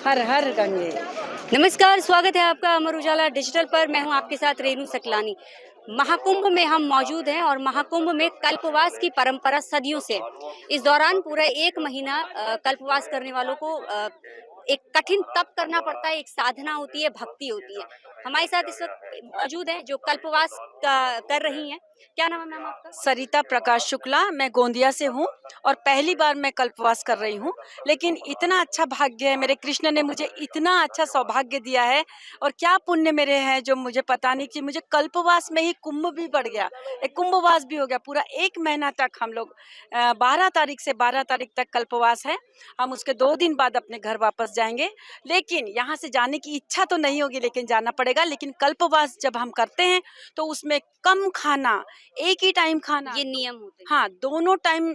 हर हर गंगे। नमस्कार, स्वागत है आपका अमर उजाला डिजिटल पर। मैं हूं आपके साथ रेनू सकलानी। महाकुंभ में हम मौजूद हैं और महाकुंभ में कल्पवास की परंपरा सदियों से। इस दौरान पूरा 1 महीना कल्पवास करने वालों को एक कठिन तप करना पड़ता है, एक साधना होती है, भक्ति होती है। हमारे साथ इस वक्त मौजूद है जो कल्पवास कर रही हैं। क्या नाम है मैम आपका? सरिता प्रकाश शुक्ला, मैं गोंदिया से हूँ और पहली बार मैं कल्पवास कर रही हूँ। लेकिन इतना अच्छा भाग्य है, मेरे कृष्ण ने मुझे इतना अच्छा सौभाग्य दिया है और क्या पुण्य मेरे हैं जो मुझे पता नहीं कि मुझे कल्पवास में ही कुंभ भी पड़ गया, एक कुंभवास भी हो गया। पूरा 1 महीना तक हम लोग 12 तारीख से 12 तारीख तक कल्पवास है। हम उसके 2 दिन बाद अपने घर वापस जाएंगे। लेकिन यहाँ से जाने की इच्छा तो नहीं होगी, लेकिन जाना पड़ेगा। लेकिन कल्पवास जब हम करते हैं तो उसमें कम खाना, एक ही टाइम खाना, ये नियम होते हैं। हाँ, दोनों टाइम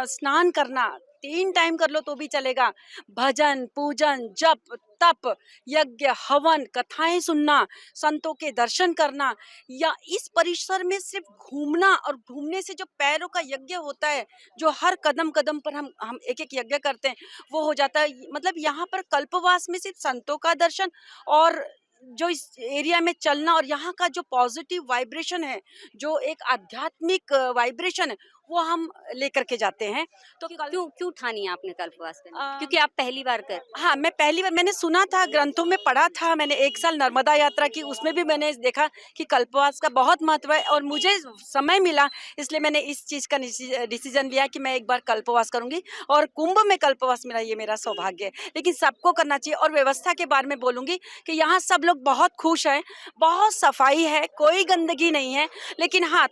स्नान करना, 3 टाइम कर लो तो भी चलेगा। भजन, पूजन, जप, तप, यज्ञ, हवन, कथाएं सुनना, संतों के दर्शन करना, या इस परिसर में सिर्फ घूमना, और घूमने से जो पैरों का यज्ञ होता है, जो हर कदम कदम पर हम एक एक यज्ञ करते हैं, वो हो जाता है। मतलब यहाँ पर कल्पवास में सिर्फ संतों का दर्शन और जो इस एरिया में चलना, और यहाँ का जो पॉजिटिव वाइब्रेशन है, जो एक आध्यात्मिक वाइब्रेशन है, वो हम लेकर के जाते हैं। तो क्यों क्यों ठानी आपने कल्पवास करने की? अ, क्योंकि आप पहली बार कर। हाँ, मैं पहली बार, मैंने सुना था, ग्रंथों में पढ़ा था, मैंने 1 साल नर्मदा यात्रा की, उसमें भी मैंने देखा कि कल्पवास का बहुत महत्व है और मुझे समय मिला, इसलिए मैंने इस चीज़ का डिसीजन लिया कि मैं एक बार कल्पवास करूँगी और कुंभ में कल्पवास मेरा, ये मेरा सौभाग्य है। लेकिन सबको करना चाहिए। और व्यवस्था के बारे में बोलूँगी कि यहाँ सब लोग बहुत खुश हैं, बहुत सफाई है, कोई गंदगी नहीं है। लेकिन हाँ,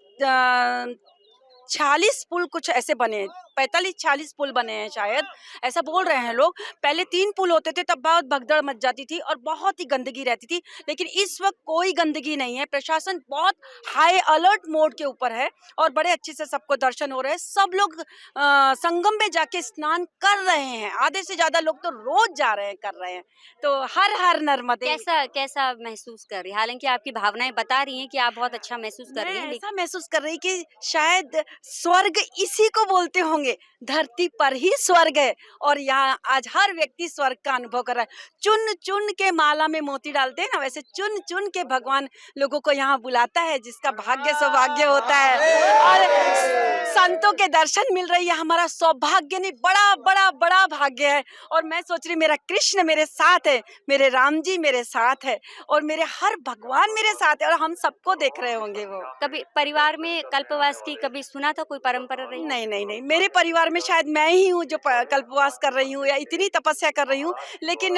46 पुल कुछ ऐसे बने हैं, 45-46 पुल बने हैं शायद, ऐसा बोल रहे हैं लोग। पहले 3 पुल होते थे, तब बहुत भगदड़ मच जाती थी और बहुत ही गंदगी रहती थी। लेकिन इस वक्त कोई गंदगी नहीं है, प्रशासन बहुत हाई अलर्ट मोड के ऊपर है और बड़े अच्छे से सबको दर्शन हो रहे हैं। सब लोग संगम में जाके स्नान कर रहे हैं, आधे से ज्यादा लोग तो रोज जा रहे हैं, कर रहे हैं। तो हर हर नर्मदे। कैसा कैसा महसूस कर रही है? हालांकि आपकी भावनाएं बता रही हैं कि आप बहुत अच्छा महसूस कर मैं रही हैं, ऐसा महसूस कर रही कि शायद स्वर्ग इसी को बोलते होंगे, धरती पर ही स्वर्ग है और यहाँ आज हर व्यक्ति स्वर्ग का अनुभव कर रहा है। चुन चुन के माला में मोती डालते हैं ना, वैसे चुन चुन के भगवान लोगों को यहाँ बुलाता है, जिसका भाग्य सौभाग्य होता है। और संतों के दर्शन मिल रही है, हमारा सौभाग्य नहीं, बड़ा बड़ा बड़ा भाग्य है। और मैं सोच रही, मेरा कृष्ण मेरे साथ है, मेरे राम जी मेरे साथ है और मेरे हर भगवान मेरे साथ है और हम सबको देख रहे होंगे वो। कभी परिवार में कल्पवास की कभी सुना था, कोई परंपरा रही? नहीं नहीं नहीं, मेरे परिवार में शायद मैं ही हूँ जो कल्पवास कर रही हूँ या इतनी तपस्या कर रही हूँ। लेकिन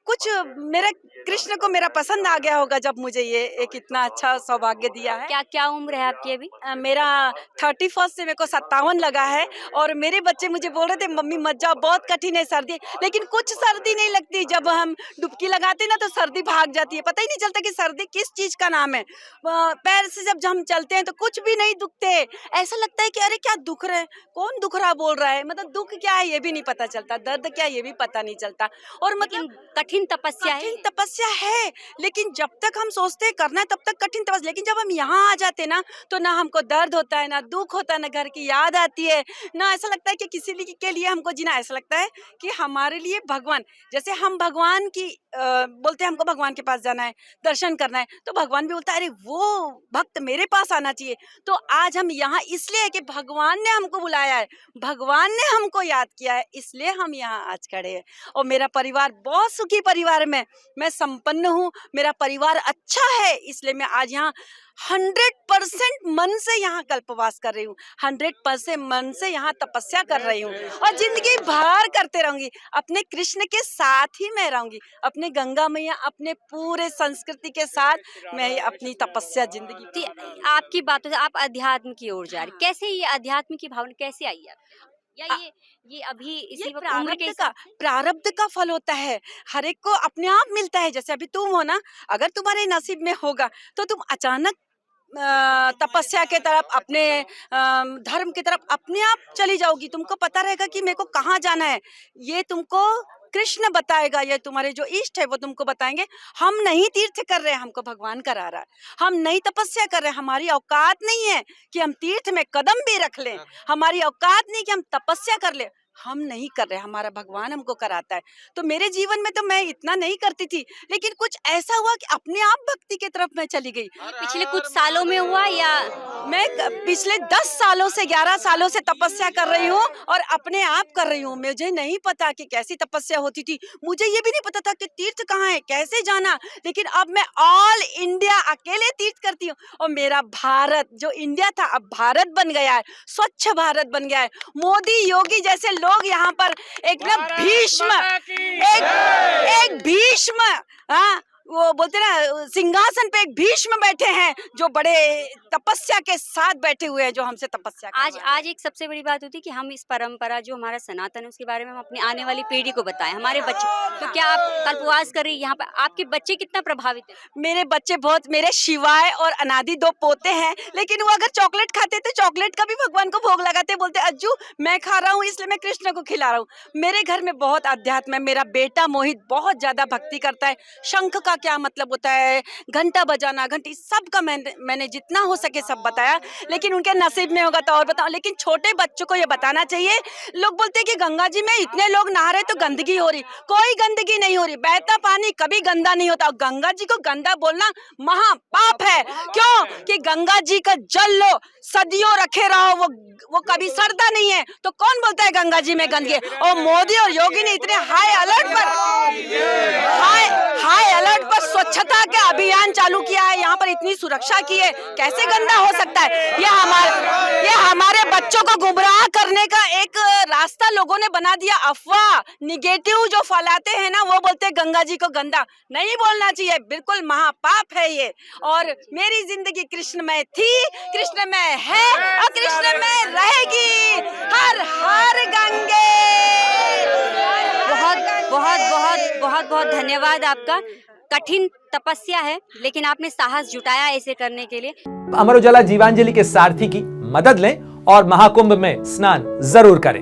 कुछ मेरे कृष्ण को मेरा पसंद आ गया होगा जब मुझे ये एक इतना अच्छा सौभाग्य दिया है। क्या क्या उम्र है आपकी अभी? मेरा 31 से मेरे को 57 लगा है और मेरे बच्चे मुझे बोल रहे थे, मम्मी मत जाओ, बहुत कठिन है सर्दी। लेकिन कुछ सर्दी नहीं लगती, जब हम डुबकी लगाते ना तो सर्दी भाग जाती है, पता ही नहीं चलता कि सर्दी किस चीज का नाम है। पैर से जब हम चलते हैं तो कुछ भी नहीं दुखते, ऐसा लगता है कि अरे क्या दुख रहा है, कौन दुख रहा बोल रहा है, मतलब दुख क्या है ये भी नहीं पता चलता, दर्द क्या है ये भी पता नहीं चलता। और मतलब कठिन तपस्या है। कठिन तपस्या है, लेकिन जब तक हम सोचते हैं करना है तब तक कठिन तपस्या, लेकिन जब हम यहाँ आ जाते हैं ना तो ना हमको दर्द होता है, ना दुख होता है, ना घर की याद आती है, ना ऐसा लगता है कि किसी के लिए हमको जीना। ऐसा लगता है कि हमारे लिए भगवान, जैसे हम भगवान की बोलते हैं हमको भगवान के पास जाना है, दर्शन करना है, तो भगवान भी बोलता है अरे वो भक्त मेरे पास आना चाहिए। तो आज हम यहाँ इसलिए है कि भगवान ने हमको बुलाया है, भगवान ने हमको याद किया है, इसलिए हम यहाँ आज खड़े हैं। और मेरा परिवार बहुत सुखी परिवार में मैं संपन्न हूँ, मेरा परिवार अच्छा है, इसलिए मैं आज यहाँ 100% मन से यहाँ कल्पवास कर रही हूँ, 100% मन से यहाँ तपस्या कर रही हूँ और जिंदगी भर करते रहूंगी। अपने कृष्ण के साथ ही मैं रहूंगी, अपने गंगा मैया, अपने पूरे संस्कृति के साथ मैं अपनी तपस्या जिंदगी। आपकी बातों से आप अध्यात्म की ओर जा रही, कैसे ये अध्यात्म की भावना कैसे आई है? या ये अभी ये इसी वक्त उम्र के प्रारब्ध का फल होता है, हर एक को अपने आप मिलता है। जैसे अभी तुम हो ना, अगर तुम्हारे नसीब में होगा तो तुम अचानक तपस्या के तरफ, अपने धर्म की तरफ अपने आप चली जाओगी। तुमको पता रहेगा कि मेरे को कहाँ जाना है, ये तुमको कृष्ण बताएगा, ये तुम्हारे जो इष्ट है वो तुमको बताएंगे। हम नहीं तीर्थ कर रहे हैं, हमको भगवान करा रहा है। हम नहीं तपस्या कर रहे हैं, हमारी औकात नहीं है कि हम तीर्थ में कदम भी रख लें, हमारी औकात नहीं कि हम तपस्या कर ले। हम नहीं कर रहे, हमारा भगवान हमको कराता है। तो मेरे जीवन में तो मैं इतना नहीं करती थी, लेकिन कुछ ऐसा हुआ कि अपने आप भक्ति की तरफ मैं चली गई। पिछले कुछ सालों में हुआ या मैं पिछले 10 सालों से 11 सालों से तपस्या कर रही हूँ और अपने आप कर रही हूँ। मुझे नहीं पता कि कैसी तपस्या होती थी, मुझे ये भी नहीं पता था कि तीर्थ कहाँ है, कैसे जाना, लेकिन अब मैं ऑल इंडिया अकेले तीर्थ करती हूँ। और मेरा भारत जो इंडिया था अब भारत बन गया है, स्वच्छ भारत बन गया है। मोदी योगी जैसे लोग यहाँ पर एक ना भीष्म एक भीष्म, हाँ वो बोलते ना सिंहासन पे एक भीष्म बैठे हैं जो बड़े तपस्या के साथ बैठे हुए हैं, जो हमसे तपस्या आज आज एक सबसे बड़ी बात होती है कि हम इस परंपरा जो हमारा सनातन है उसके बारे में हम अपनी आने वाली पीढ़ी को बताएं, हमारे बच्चे। तो क्या आप कल्पवास कर रही यहाँ पर आपके बच्चे कितना प्रभावित है? मेरे बच्चे बहुत, मेरे शिवाय और अनादि 2 पोते हैं, लेकिन वो अगर चॉकलेट खाते तो चॉकलेट का भी भगवान को भोग लगाते, बोलते अज्जू मैं खा रहा हूँ इसलिए मैं कृष्ण को खिला रहा हूँ। मेरे घर में बहुत अध्यात्म है। मेरा बेटा मोहित बहुत ज्यादा भक्ति करता है। शंख का क्या मतलब होता है, घंटा बजाना, घंटी, सबका मैंने जितना हो सके सब बताया, लेकिन उनके नसीब में होगा तो और बताओ। लेकिन छोटे बच्चों को ये बताना चाहिए। लोग बोलते हैं कि गंगा जी में इतने लोग नहा रहे तो गंदगी हो रही, कोई गंदगी नहीं हो रही। बहता पानी कभी गंदा नहीं होता। गंगा जी को गंदा बोलना महापाप है। क्यों? कि गंगा जी का जल लो, सदियों रखे रहो, वो कभी सड़ता नहीं है। तो कौन बोलता है गंगा जी में गंदगी है? और मोदी और योगी ने इतने हाई अलर्ट पर स्वच्छता के अभियान चालू किया है, यहाँ पर इतनी सुरक्षा की है, कैसे गंदा हो सकता है? ये हमारे बच्चों को गुमराह करने का एक रास्ता लोगों ने बना दिया। अफवाह निगेटिव जो फैलाते हैं ना, वो बोलते हैं गंगा जी को गंदा नहीं बोलना चाहिए, बिल्कुल महापाप है ये। और मेरी जिंदगी कृष्णमय थी, कृष्णमय है और कृष्णमय रहेगी। हर हर गंगे। बहुत बहुत बहुत बहुत बहुत धन्यवाद आपका। कठिन तपस्या है लेकिन आपने साहस जुटाया ऐसे करने के लिए। अमर उजाला जीवांजलि के सारथी की मदद लें और महाकुंभ में स्नान जरूर करें।